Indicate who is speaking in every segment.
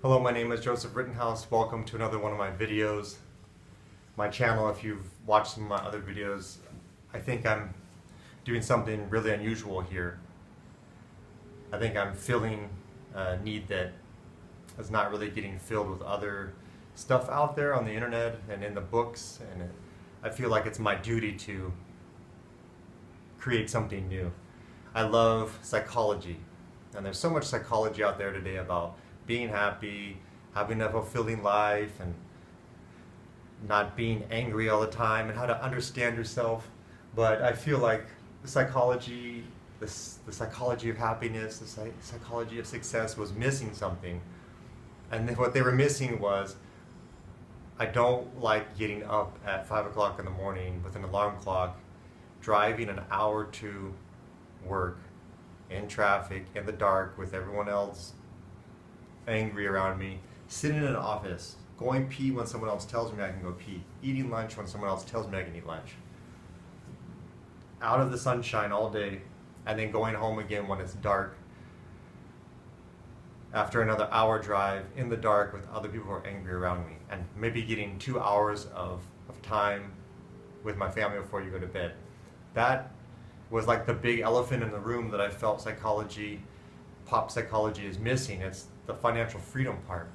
Speaker 1: Hello, my name is Joseph Rittenhouse. Welcome to another one of my videos. My channel, if you've watched some of my other videos, I think I'm doing something really unusual here. I think I'm filling a need that is not really getting filled with other stuff out there on the internet and in the books, and I feel like it's my duty to create something new. I love psychology, and there's so much psychology out there today about being happy, having a fulfilling life, and not being angry all the time, and how to understand yourself. But I feel like the psychology, the psychology of happiness, the psychology of success was missing something. And then what they were missing was, I don't like getting up at 5 o'clock in the morning with an alarm clock, driving an hour to work, in traffic, in the dark, with everyone else angry around me, sitting in an office, going pee when someone else tells me I can go pee, eating lunch when someone else tells me I can eat lunch, out of the sunshine all day, and then going home again when it's dark after another hour drive in the dark with other people who are angry around me, and maybe getting 2 hours of time with my family before you go to bed. That was like the big elephant in the room that I felt pop psychology is missing. It's the financial freedom part.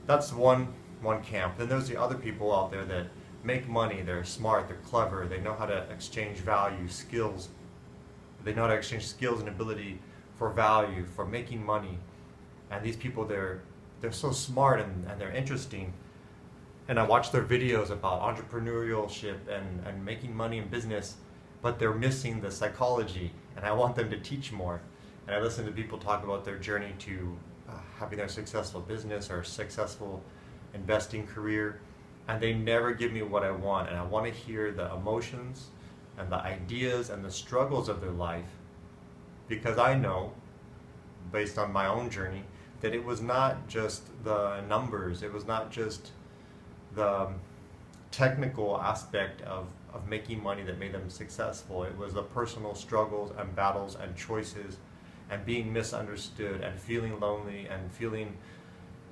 Speaker 1: That's one camp. Then there's the other people out there that make money, they're smart, they're clever, they know how to exchange value, skills. They know how to exchange skills and ability for value, for making money. And these people, they're so smart and they're interesting. And I watch their videos about entrepreneurship and making money in business, but they're missing the psychology, and I want them to teach more. And I listen to people talk about their journey to having their successful business or successful investing career, and they never give me what I want. And I want to hear the emotions and the ideas and the struggles of their life, because I know, based on my own journey, that it was not just the numbers, it was not just the technical aspect of making money that made them successful. It was the personal struggles and battles and choices and being misunderstood and feeling lonely and feeling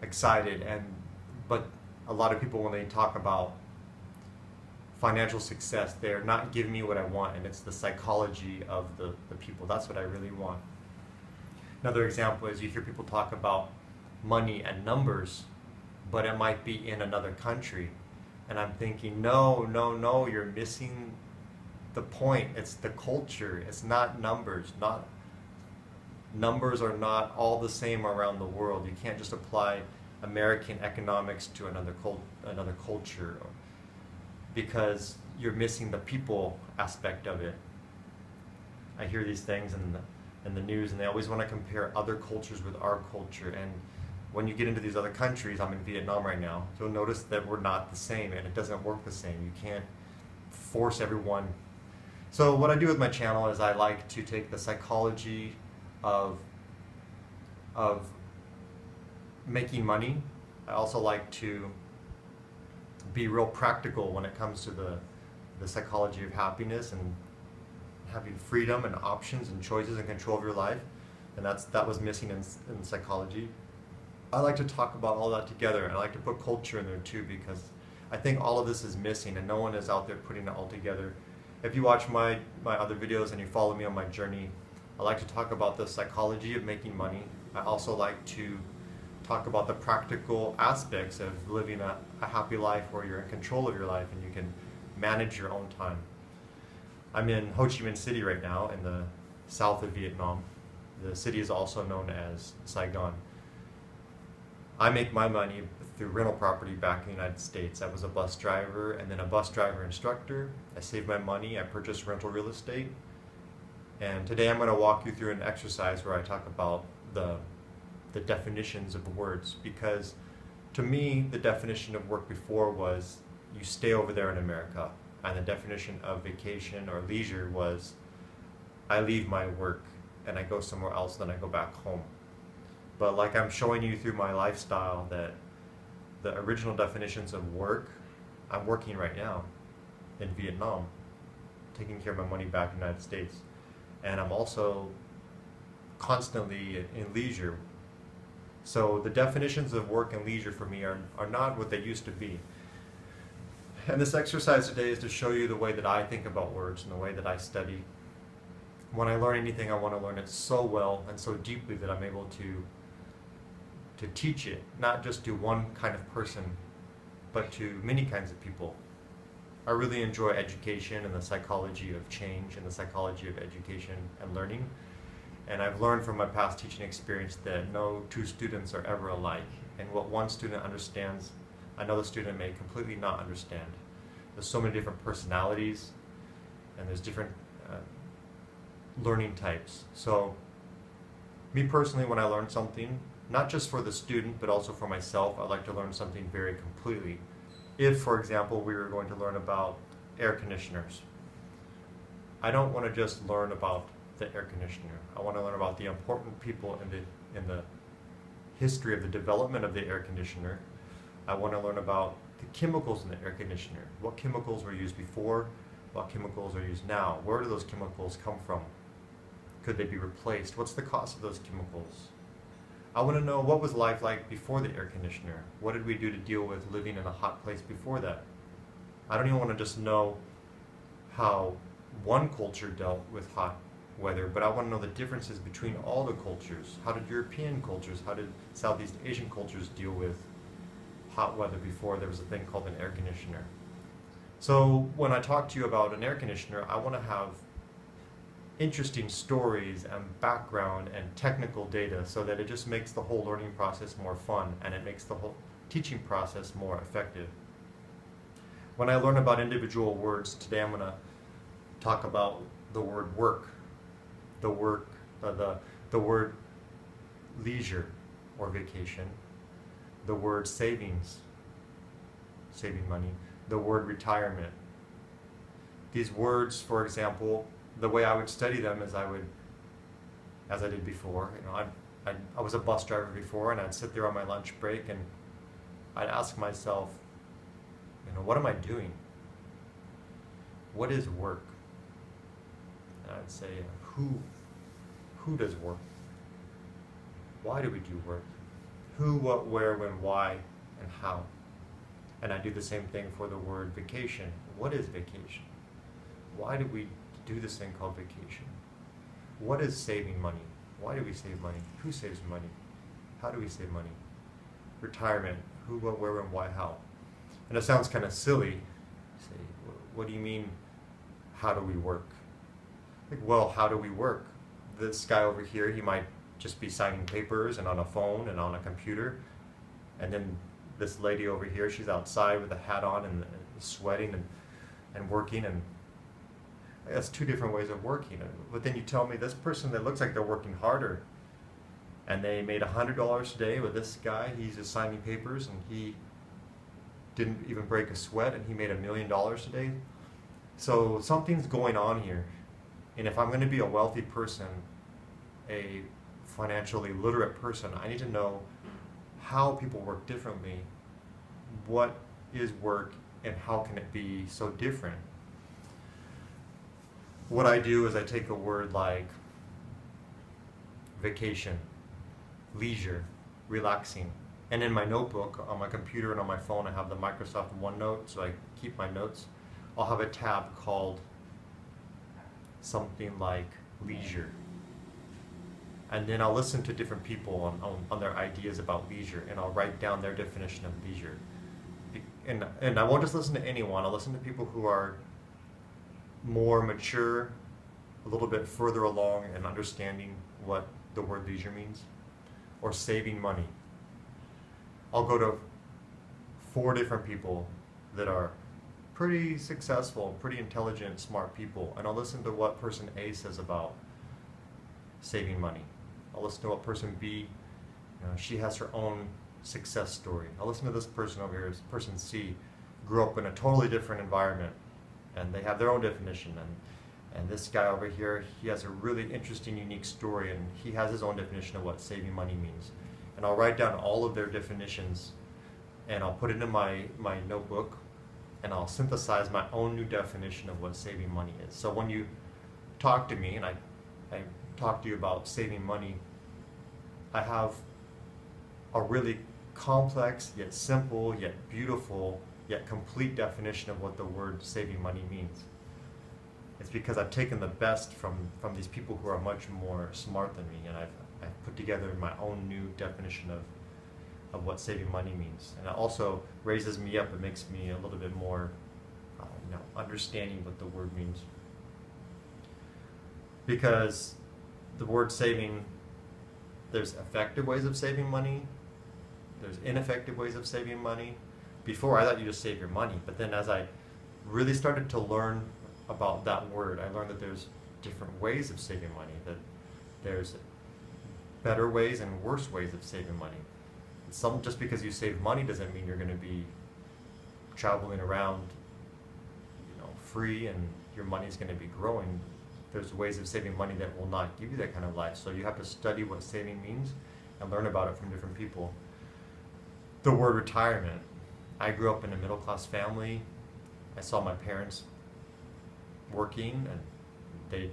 Speaker 1: excited. But a lot of people, when they talk about financial success, they're not giving me what I want, and it's the psychology of the people. That's what I really want. Another example is you hear people talk about money and numbers, but it might be in another country. And I'm thinking, no, you're missing the point. It's the culture. It's not numbers. Numbers are not all the same around the world. You can't just apply American economics to another culture, because you're missing the people aspect of it. I hear these things in the news, and they always want to compare other cultures with our culture. And when you get into these other countries, I'm in Vietnam right now, you'll notice that we're not the same, and it doesn't work the same. You can't force everyone. So what I do with my channel is I like to take the psychology of making money. I also like to be real practical when it comes to the psychology of happiness and having freedom and options and choices and control of your life. And that was missing in psychology. I like to talk about all that together, and I like to put culture in there too, because I think all of this is missing and no one is out there putting it all together. If you watch my other videos and you follow me on my journey, I like to talk about the psychology of making money. I also like to talk about the practical aspects of living a happy life where you're in control of your life and you can manage your own time. I'm in Ho Chi Minh City right now, in the south of Vietnam. The city is also known as Saigon. I make my money through rental property back in the United States. I was a bus driver and then a bus driver instructor. I saved my money, I purchased rental real estate. And today I'm going to walk you through an exercise where I talk about the definitions of the words, because to me the definition of work before was you stay over there in America, and the definition of vacation or leisure was I leave my work and I go somewhere else, then I go back home. But like I'm showing you through my lifestyle, that the original definitions of work, I'm working right now in Vietnam, taking care of my money back in the United States. And I'm also constantly in leisure, So the definitions of work and leisure for me are not what they used to be. And this exercise today is to show you the way that I think about words and the way that I study. When I learn anything, I want to learn it so well and so deeply that I'm able to teach it, not just to one kind of person, but to many kinds of people. I really enjoy education and the psychology of change and the psychology of education and learning. And I've learned from my past teaching experience that no two students are ever alike. And what one student understands, another student may completely not understand. There's so many different personalities, and there's different learning types. So me personally, when I learn something, not just for the student, but also for myself, I like to learn something very completely. If, for example, we were going to learn about air conditioners, I don't want to just learn about the air conditioner. I want to learn about the important people in the history of the development of the air conditioner. I want to learn about the chemicals in the air conditioner. What chemicals were used before? What chemicals are used now? Where do those chemicals come from? Could they be replaced? What's the cost of those chemicals? I want to know what was life like before the air conditioner. What did we do to deal with living in a hot place before that? I don't even want to just know how one culture dealt with hot weather, but I want to know the differences between all the cultures. How did European cultures, how did Southeast Asian cultures deal with hot weather before there was a thing called an air conditioner? So when I talk to you about an air conditioner, I want to have interesting stories and background and technical data so that it just makes the whole learning process more fun and it makes the whole teaching process more effective. When I learn about individual words, today I'm going to talk about the word work, the word leisure or vacation, the word savings, saving money, the word retirement. These words, for example, the way I would study them is as I did before. I was a bus driver before, and I'd sit there on my lunch break and I'd ask myself, what am I doing? What is work? And I'd say, who does work? Why do we do work? Who, what, where, when, why, and how? And I do the same thing for the word vacation. What is vacation? Why do we do this thing called vacation? What is saving money? Why do we save money? Who saves money? How do we save money? Retirement. Who, what, where, when, why, how? And it sounds kind of silly. You say, what do you mean, how do we work? Well, how do we work? This guy over here, he might just be signing papers and on a phone and on a computer. And then this lady over here, she's outside with a hat on and sweating and working, and that's two different ways of working. But then you tell me this person that looks like they're working harder, and they made $100 a day with this guy, he's just signing papers and he didn't even break a sweat and he made $1 million a day. So something's going on here. And if I'm going to be a wealthy person, a financially literate person, I need to know how people work differently. What is work and how can it be so different? What I do is I take a word like vacation, leisure, relaxing, and in my notebook, on my computer and on my phone, I have the Microsoft OneNote, so I keep my notes. I'll have a tab called something like leisure. And then I'll listen to different people on their ideas about leisure, and I'll write down their definition of leisure. And I won't just listen to anyone, I'll listen to people who are more mature, a little bit further along in understanding what the word leisure means, or saving money. I'll go to 4 different people that are pretty successful, pretty intelligent, smart people, and I'll listen to what person A says about saving money. I'll listen to what person B, she has her own success story. I'll listen to this person over here, person C, grew up in a totally different environment, and they have their own definition. And this guy over here, he has a really interesting, unique story, and he has his own definition of what saving money means. And I'll write down all of their definitions, and I'll put it in my notebook, and I'll synthesize my own new definition of what saving money is. So when you talk to me, and I talk to you about saving money, I have a really complex, yet simple, yet beautiful, yet complete definition of what the word saving money means. It's because I've taken the best from these people who are much more smart than me, and I've put together my own new definition of what saving money means. And it also raises me up. It makes me a little bit more understanding what the word means. Because the word saving, there's effective ways of saving money, there's ineffective ways of saving money. Before, I thought you just save your money, but then as I really started to learn about that word, I learned that there's different ways of saving money, that there's better ways and worse ways of saving money. Just because you save money doesn't mean you're going to be traveling around, free, and your money's going to be growing. There's ways of saving money that will not give you that kind of life. So you have to study what saving means and learn about it from different people. The word retirement. I grew up in a middle-class family. I saw my parents working, and they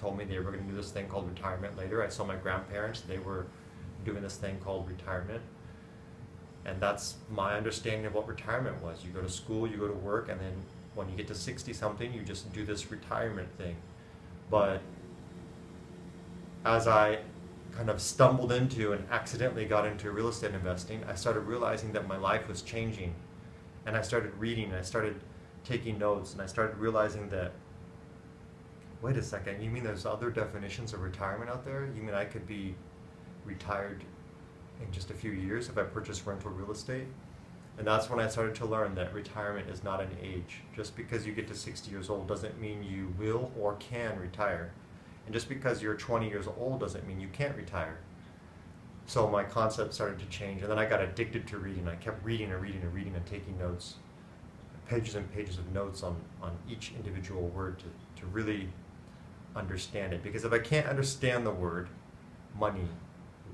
Speaker 1: told me they were going to do this thing called retirement later. I saw my grandparents. They were doing this thing called retirement. And that's my understanding of what retirement was. You go to school, you go to work, and then when you get to 60-something, you just do this retirement thing. But as I kind of stumbled into and accidentally got into real estate investing, I started realizing that my life was changing. And I started reading, and I started taking notes, and I started realizing that, wait a second, you mean there's other definitions of retirement out there? You mean I could be retired in just a few years if I purchase rental real estate? And that's when I started to learn that retirement is not an age. Just because you get to 60 years old doesn't mean you will or can retire. And just because you're 20 years old doesn't mean you can't retire. So my concept started to change, and then I got addicted to reading. I kept reading and reading and reading and taking notes, pages and pages of notes on each individual word to really understand it. Because if I can't understand the word money,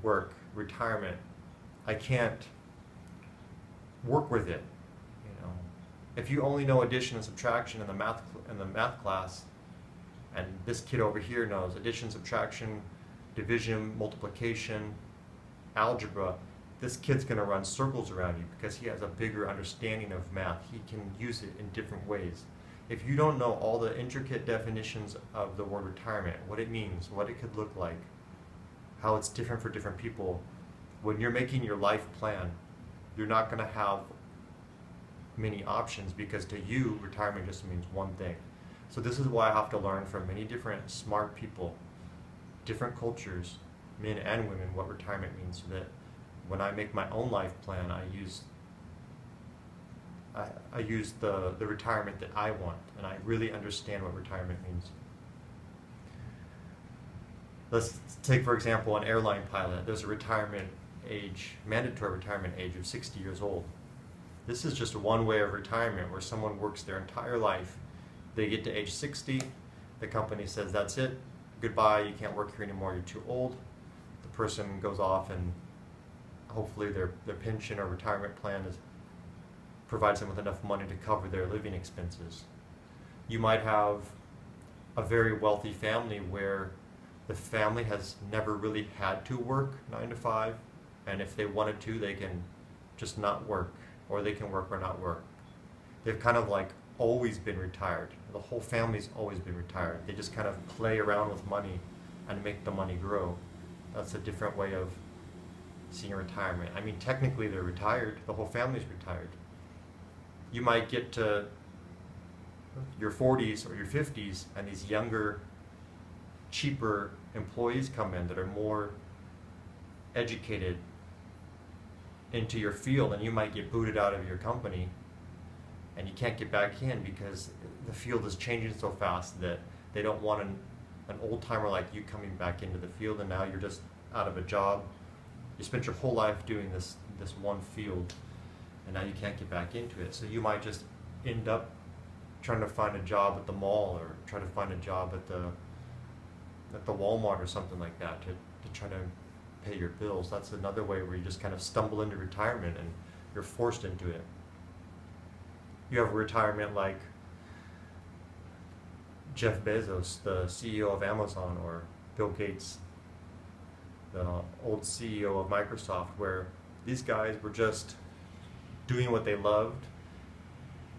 Speaker 1: work, retirement, I can't work with it. If you only know addition and subtraction in the math class, and this kid over here knows addition, subtraction, division, multiplication, algebra, this kid's going to run circles around you because he has a bigger understanding of math. He can use it in different ways. If you don't know all the intricate definitions of the word retirement, what it means, what it could look like, how it's different for different people, when you're making your life plan, you're not going to have many options, because to you, retirement just means one thing. So this is why I have to learn from many different smart people, different cultures, men and women, what retirement means, so that when I make my own life plan, I use the retirement that I want, and I really understand what retirement means. Let's take, for example, an airline pilot. There's a retirement age, mandatory retirement age of 60 years old. This is just one way of retirement where someone works their entire life. They get to age 60, the company says, that's it, goodbye, you can't work here anymore, you're too old. The person goes off, and hopefully their pension or retirement plan provides them with enough money to cover their living expenses. You might have a very wealthy family where the family has never really had to work 9 to 5, and if they wanted to, they can just not work, or they can work or not work. They've kind of like always been retired. The whole family's always been retired. They just kind of play around with money and make the money grow. That's a different way of seeing retirement. I mean, technically they're retired. The whole family's retired. You might get to your 40s or your 50s, and these younger, cheaper employees come in that are more educated into your field, and you might get booted out of your company, and you can't get back in because the field is changing so fast that they don't want an old timer like you coming back into the field, and now you're just out of a job. You spent your whole life doing this one field, and now you can't get back into it. So you might just end up trying to find a job at the mall, or try to find a job at the Walmart or something like that to try to pay your bills. That's another way where you just kind of stumble into retirement and you're forced into it. You have retirement like Jeff Bezos, the CEO of Amazon, or Bill Gates, the old CEO of Microsoft, where these guys were just doing what they loved,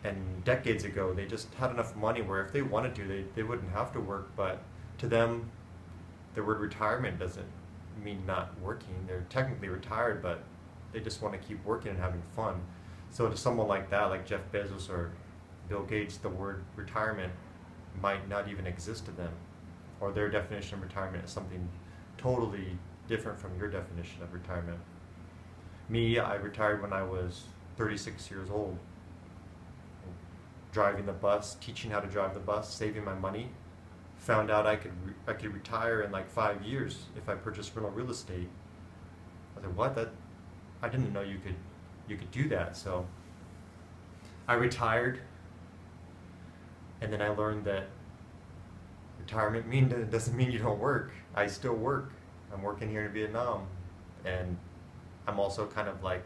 Speaker 1: and decades ago they just had enough money where if they wanted to, they wouldn't have to work. But to them, the word retirement doesn't mean not working. They're technically retired, but they just want to keep working and having fun. So to someone like that, like Jeff Bezos or Bill Gates, the word retirement might not even exist to them, or their definition of retirement is something totally different from your definition of retirement. Me, I retired when I was 36 years old, driving the bus, teaching how to drive the bus, saving my money. Found out I could retire in like 5 years if I purchased rental real estate. I said, what? I didn't know you could do that. So I retired, and then I learned that retirement doesn't mean you don't work. I still work. I'm working here in Vietnam, and I'm also kind of like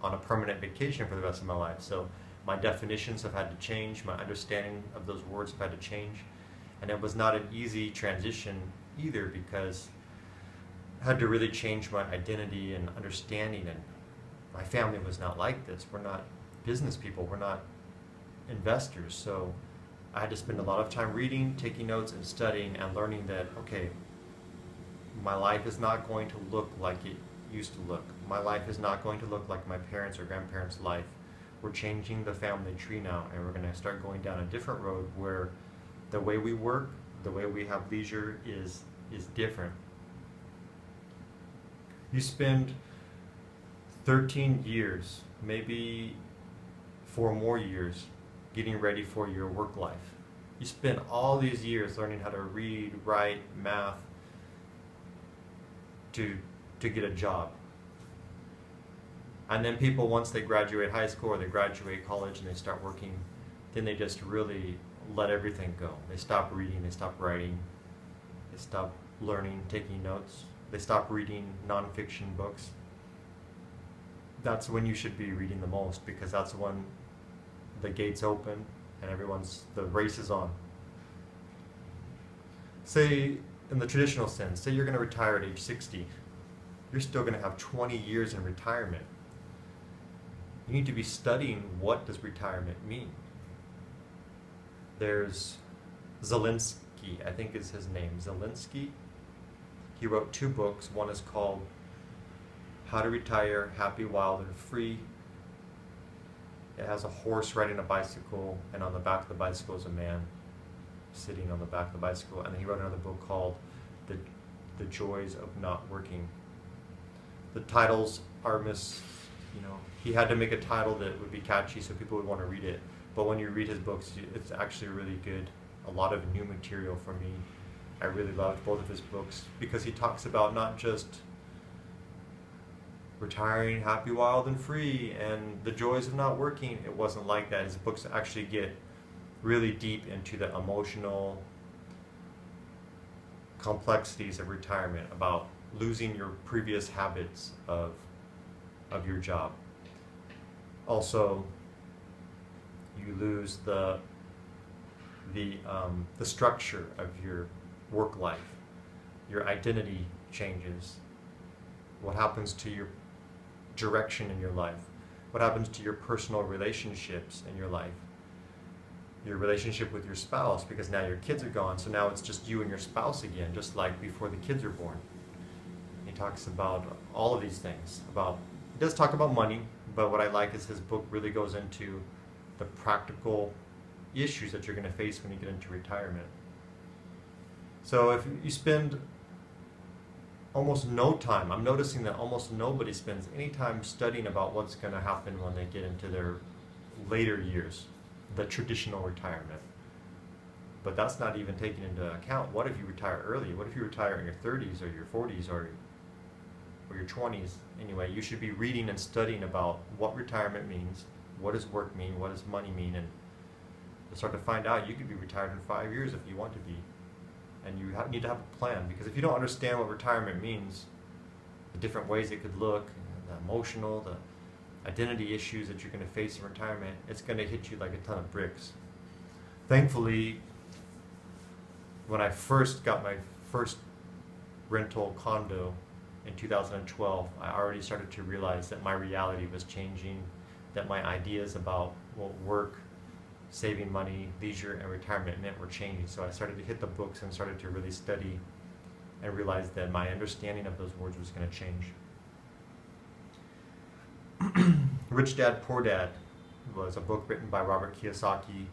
Speaker 1: on a permanent vacation for the rest of my life. So my definitions have had to change. My understanding of those words have had to change. And it was not an easy transition either, because I had to really change my identity and understanding. And my family was not like this. We're not business people. We're not investors. So I had to spend a lot of time reading, taking notes, and studying, and learning that, okay, my life is not going to look like it used to look. My life is not going to look like my parents' or grandparents' life. We're changing the family tree now, and we're going to start going down a different road where the way we work, the way we have leisure is different. You spend 13 years, maybe 4 more years, getting ready for your work life. You spend all these years learning how to read, write, math, to get a job. And then people, once they graduate high school or they graduate college and they start working, then they just really let everything go. They stop reading, they stop writing, they stop learning, taking notes, they stop reading nonfiction books. That's when you should be reading the most, because that's when the gates open and the race is on. Say, in the traditional sense, say you're going to retire at age 60, you're still going to have 20 years in retirement. You need to be studying, what does retirement mean? There's Zelensky, I think is his name, Zelensky. He wrote 2 books. One is called How to Retire Happy, Wild, and Free. It has a horse riding a bicycle, and on the back of the bicycle is a man sitting on the back of the bicycle. And then he wrote another book called The Joys of Not Working. The titles are he had to make a title that would be catchy so people would want to read it. But when you read his books, it's actually really good. A lot of new material for me. I really loved both of his books because he talks about not just retiring happy, wild, and free and the joys of not working. It wasn't like that. His books actually get really deep into the emotional complexities of retirement, about losing your previous habits of your job. Also, you lose the structure of your work life. Your identity changes. What happens to your direction in your life? What happens to your personal relationships in your life? Your relationship with your spouse, because now your kids are gone, so now it's just you and your spouse again, just like before the kids are born. He talks about all of these things. He does talk about money, but what I like is his book really goes into the practical issues that you're going to face when you get into retirement. So if you spend almost no time, I'm noticing that almost nobody spends any time studying about what's going to happen when they get into their later years, the traditional retirement. But that's not even taken into account. What if you retire early? What if you retire in your 30s or your 40s or your 20s? Anyway, you should be reading and studying about what retirement means, what does work mean, what does money mean, and to start to find out you could be retired in 5 years if you want to be. And you need to have a plan, because if you don't understand what retirement means, the different ways it could look, the emotional, the identity issues that you're going to face in retirement, it's going to hit you like a ton of bricks. Thankfully, when I first got my first rental condo, in 2012, I already started to realize that my reality was changing, that my ideas about what work, saving money, leisure, and retirement meant were changing. So I started to hit the books and started to really study and realized that my understanding of those words was going to change. Rich Dad, Poor Dad was a book written by Robert Kiyosaki.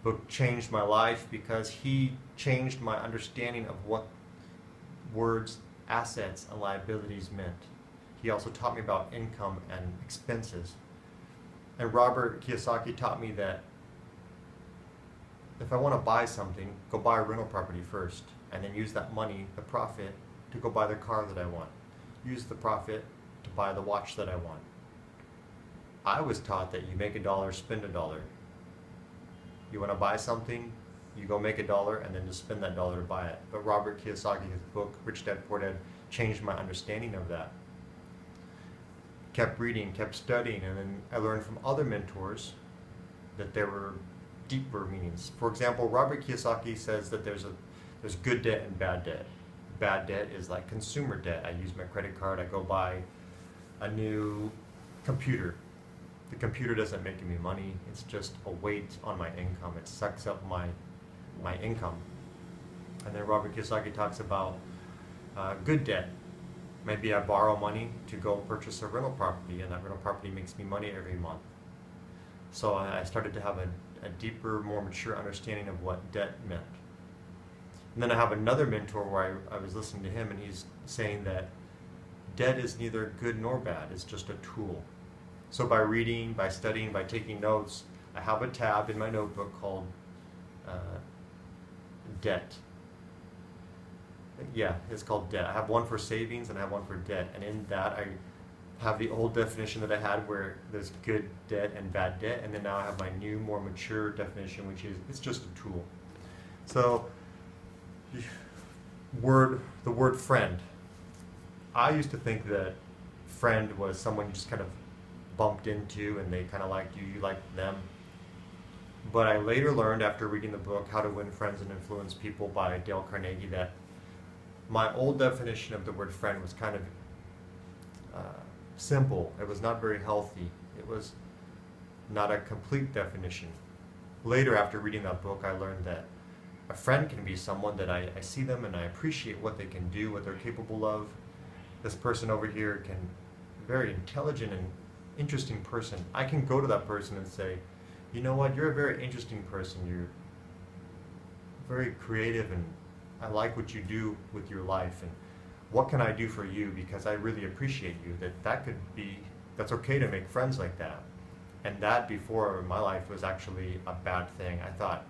Speaker 1: Book changed my life because he changed my understanding of what words, assets, and liabilities meant. He also taught me about income and expenses. And Robert Kiyosaki taught me that if I want to buy something, go buy a rental property first, and then use that money, the profit, to go buy the car that I want. Use the profit to buy the watch that I want. I was taught that you make $1, spend $1. You want to buy something, you go make $1 and then just spend that $1 to buy it. But Robert Kiyosaki, his book, Rich Dad, Poor Dad, changed my understanding of that. Kept reading, kept studying, and then I learned from other mentors that there were deeper meanings. For example, Robert Kiyosaki says that there's good debt and bad debt. Bad debt is like consumer debt. I use my credit card, I go buy a new computer. The computer doesn't make me money, it's just a weight on my income. It sucks up my income. And then Robert Kiyosaki talks about good debt. Maybe I borrow money to go purchase a rental property, and that rental property makes me money every month. So I started to have a deeper, more mature understanding of what debt meant. And then I have another mentor where I was listening to him, and he's saying that debt is neither good nor bad, it's just a tool. So by reading, by studying, by taking notes, I have a tab in my notebook called debt. Yeah, it's called debt. I have one for savings and I have one for debt. And in that I have the old definition that I had where there's good debt and bad debt. And then now I have my new, more mature definition, which is it's just a tool. So the word friend. I used to think that friend was someone you just kind of bumped into and they kind of liked you, you liked them. But I later learned after reading the book How to Win Friends and Influence People by Dale Carnegie that my old definition of the word friend was kind of simple. It was not very healthy. It was not a complete definition. Later, after reading that book, I learned that a friend can be someone that I see them and I appreciate what they can do, what they're capable of. This person over here can very intelligent and interesting person. I can go to that person and say, you know what, you're a very interesting person. You're very creative and I like what you do with your life and what can I do for you because I really appreciate you. That's okay to make friends like that. And that before in my life was actually a bad thing. I thought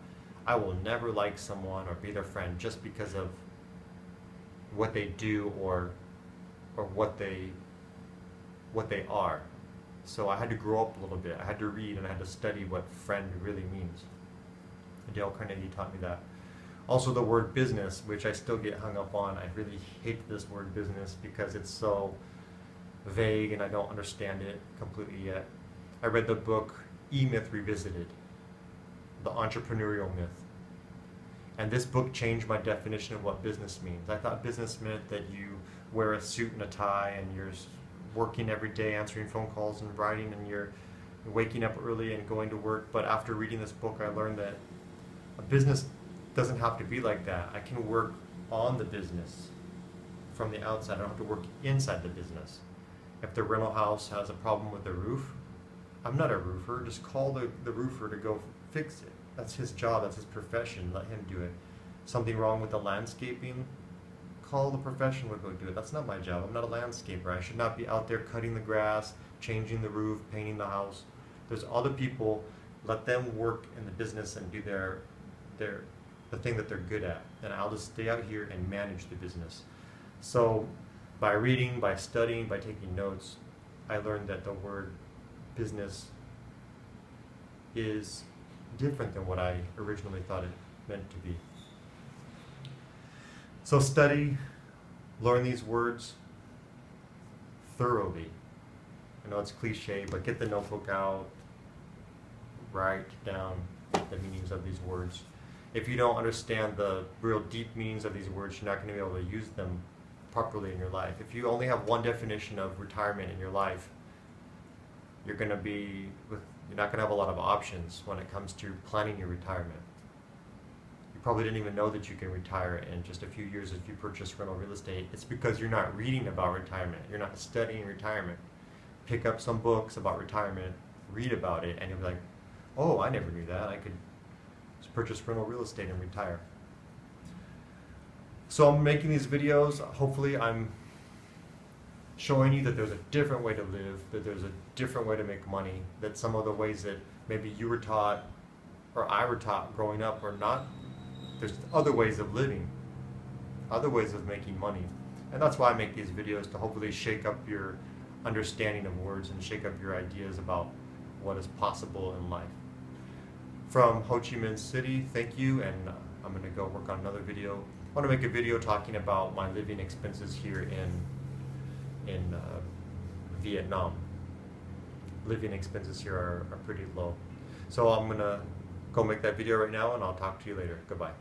Speaker 1: I will never like someone or be their friend just because of what they do or what they are. So I had to grow up a little bit. I had to read and I had to study what friend really means. Dale Carnegie taught me that. Also the word business, which I still get hung up on. I really hate this word business because it's so vague and I don't understand it completely yet. I read the book E-Myth Revisited, The Entrepreneurial Myth. And this book changed my definition of what business means. I thought business meant that you wear a suit and a tie and you're working every day, answering phone calls and writing, and you're waking up early and going to work. But after reading this book, I learned that a business doesn't have to be like that. I can work on the business from the outside. I don't have to work inside the business. If the rental house has a problem with the roof, I'm not a roofer. Just call the roofer to go fix it. That's his job. That's his profession. Let him do it. Something wrong with the landscaping, call the professional to go do it. That's not my job. I'm not a landscaper. I should not be out there cutting the grass, changing the roof, painting the house. There's other people. Let them work in the business and do the thing that they're good at. And I'll just stay out here and manage the business. So by reading, by studying, by taking notes, I learned that the word business is different than what I originally thought it meant to be. So study, learn these words thoroughly. I know it's cliche, but get the notebook out, write down the meanings of these words. If you don't understand the real deep meanings of these words, you're not going to be able to use them properly in your life. If you only have one definition of retirement in your life, you're not going to have a lot of options when it comes to planning your retirement. You probably didn't even know that you can retire in just a few years if you purchase rental real estate. It's because you're not reading about retirement. You're not studying retirement. Pick up some books about retirement, read about it, and you'll be like, oh, I never knew that. I could just purchase rental real estate and retire. So I'm making these videos. Hopefully I'm showing you that there's a different way to live, that there's a different way to make money, that some of the ways that maybe you were taught or I were taught growing up are not. There's other ways of living, other ways of making money. And that's why I make these videos, to hopefully shake up your understanding of words and shake up your ideas about what is possible in life. From Ho Chi Minh City, thank you, and I'm going to go work on another video. I want to make a video talking about my living expenses here in Vietnam. Living expenses here are pretty low. So I'm going to go make that video right now, and I'll talk to you later. Goodbye.